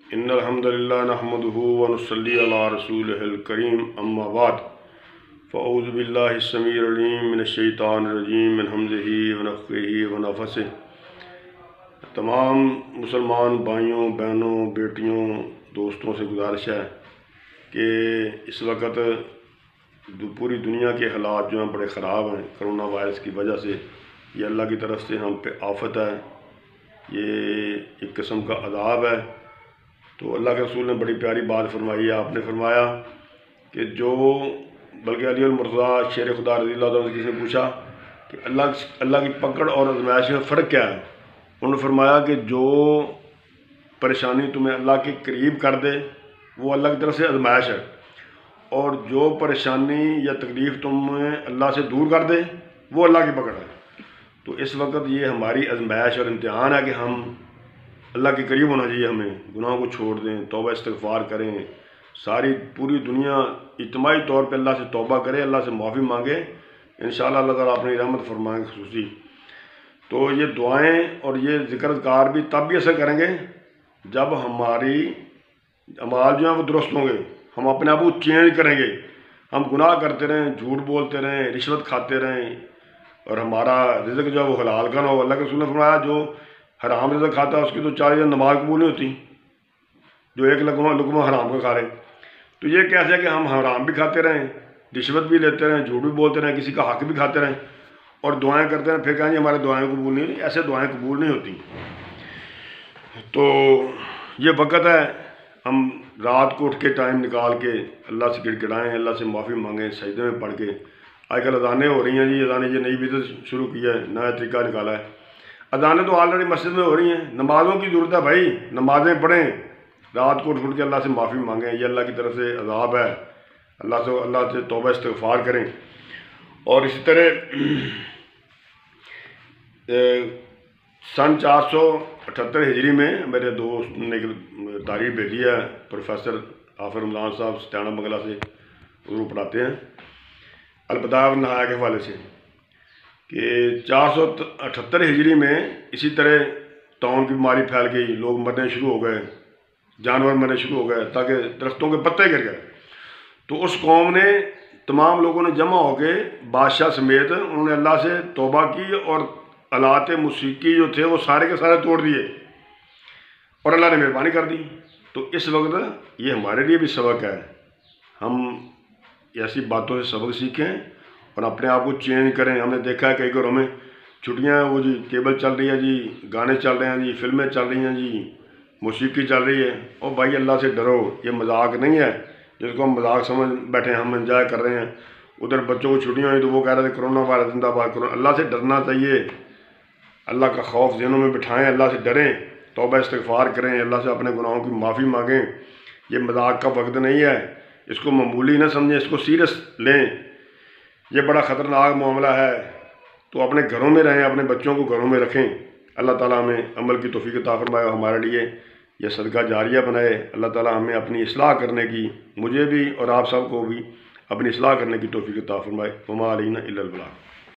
ان الحمد للہ نحمده ونصلی علی رسولہ الکریم اما بعد فاعوذ باللہ السمیع العلیم من الشیطان الرجیم من حمزہ ونفخہ ونفثہ۔ تمام مسلمان بھائیوں، بہنوں، بیٹیوں، دوستوں سے گزارش ہے کہ اس وقت پوری دنیا کے حالات جو ہیں بڑے خراب ہیں کرونا وائرس کی وجہ سے۔ یہ اللہ کی طرف سے ہم پہ آفت ہے، یہ ایک قسم کا عذاب ہے۔ تو اللہ کے رسول نے بڑی پیاری بات فرمائی ہے۔ آپ نے فرمایا کہ جو بلکہ علی المرتضیٰ شیر خدا رضی اللہ عنہ سے کسی نے پوچھا کہ اللہ کی پکڑ اور آزمائش میں فرق کیا ہے؟ انہوں نے فرمایا کہ جو پریشانی تمہیں اللہ کے قریب کر دے وہ اللہ کی طرف سے آزمائش ہے، اور جو پریشانی یا تکلیف تمہیں اللہ سے دور کر دے وہ اللہ کی پکڑ ہے۔ تو اس وقت یہ ہماری آزمائش اور امتحان ہے کہ ہم اللہ کے قریب ہونا چاہیے، ہمیں گناہوں کو چھوڑ دیں، توبہ استغفار کریں، ساری پوری دنیا اجتماعی طور پہ اللہ سے توبہ کرے، اللہ سے معافی مانگے، انشاءاللہ اللہ تعالیٰ اپنی رحمت فرمائیں خصوصی۔ تو یہ دعائیں اور یہ ذکر اذکار بھی تب بھی اثر کریں گے جب ہماری اعمال جو ہیں وہ درست ہوں گے، ہم اپنے آپ کو چینج کریں گے۔ ہم گناہ کرتے رہیں، جھوٹ بولتے رہیں، رشوت کھاتے رہیں، اور ہمارا رزق جو ہے وہ حلال کا نہ ہو۔ اللہ کے رسول نے فرمایا جو حرام رزق کھاتا ہے اس کی تو 40 دن نماز قبول نہیں ہوتی، جو ایک لقمہ حرام کا کھا رہے۔ تو یہ کیسے ہے کہ ہم حرام بھی کھاتے رہیں، رشوت بھی لیتے رہیں، جھوٹ بھی بولتے رہیں، کسی کا حق بھی کھاتے رہیں، اور دعائیں کرتے رہیں، پھر کہیں جی ہمارے دعائیں قبول نہیں ہوتی۔ ایسے دعائیں قبول نہیں ہوتی۔ تو یہ وقت ہے ہم رات کو اٹھ کے ٹائم نکال کے اللہ سے گڑگڑائیں، اللہ سے معافی مانگیں، سجدے میں پڑھ کے۔ آج کل اذانیں ہو رہی ہیں جی، اذانیں یہ نئی بدعت شروع کی ہے، نیا طریقہ نکالا ہے۔ اذانیں تو آلریڈی مسجد میں ہو رہی ہیں، نمازوں کی ضرورت ہے بھائی، نمازیں پڑھیں، رات کو اٹھ کے اللہ سے معافی مانگیں۔ یہ اللہ کی طرف سے عذاب ہے، اللہ سے توبہ استغفار کریں۔ اور اسی طرح سن 478 ہجری میں میرے دوست نے ایک تاریخ بھیجی ہے، پروفیسر حافظ رمضان صاحب سٹیانہ بنگلہ سے، اردو پڑھاتے ہیں، البدایہ والنہایہ کے حوالے سے، کہ 478 ہجری میں اسی طرح طاعون کی بیماری پھیل گئی، لوگ مرنے شروع ہو گئے، جانور مرنے شروع ہو گئے، تاکہ درختوں کے پتے گر گئے۔ تو اس قوم نے تمام لوگوں نے جمع ہو کے بادشاہ سمیت انہوں نے اللہ سے توبہ کی، اور آلات موسیقی جو تھے وہ سارے کے سارے توڑ دیے، اور اللہ نے مہربانی کر دی۔ تو اس وقت یہ ہمارے لیے بھی سبق ہے، ہم ایسی باتوں سے سبق سیکھیں اور اپنے آپ کو چینج کریں۔ ہم نے دیکھا ہے کئی گھروں میں چھٹیاں ہیں، وہ جی کیبل چل رہی ہے جی، گانے چل رہے ہیں جی، فلمیں چل رہی ہیں جی، موسیقی چل رہی ہے۔ اور بھائی اللہ سے ڈرو، یہ مذاق نہیں ہے جس کو ہم مذاق سمجھ بیٹھے ہیں، ہم انجوائے کر رہے ہیں۔ ادھر بچوں کو چھٹیاں ہوئی تو وہ کہہ رہے تھے کرونا وائرس زندہ باد کرونا۔ اللہ سے ڈرنا چاہیے، اللہ کا خوف ذہنوں میں بٹھائیں، اللہ سے ڈریں، توبہ استغفار کریں، اللہ سے اپنے گناہوں کی معافی مانگیں۔ یہ مذاق کا وقت نہیں ہے، اس کو معمولی نہ سمجھیں، اس کو سیریس لیں۔ یہ بڑا خطرناک معاملہ ہے۔ تو اپنے گھروں میں رہیں، اپنے بچوں کو گھروں میں رکھیں۔ اللہ تعالیٰ ہمیں عمل کی توفیق عطا فرمائے اور ہمارے لیے یہ صدقہ جاریہ بنائے۔ اللہ تعالیٰ ہمیں اپنی اصلاح کرنے کی، مجھے بھی اور آپ سب کو بھی اپنی اصلاح کرنے کی توفیق عطا فرمائے۔ وما علینا الا البلاغ۔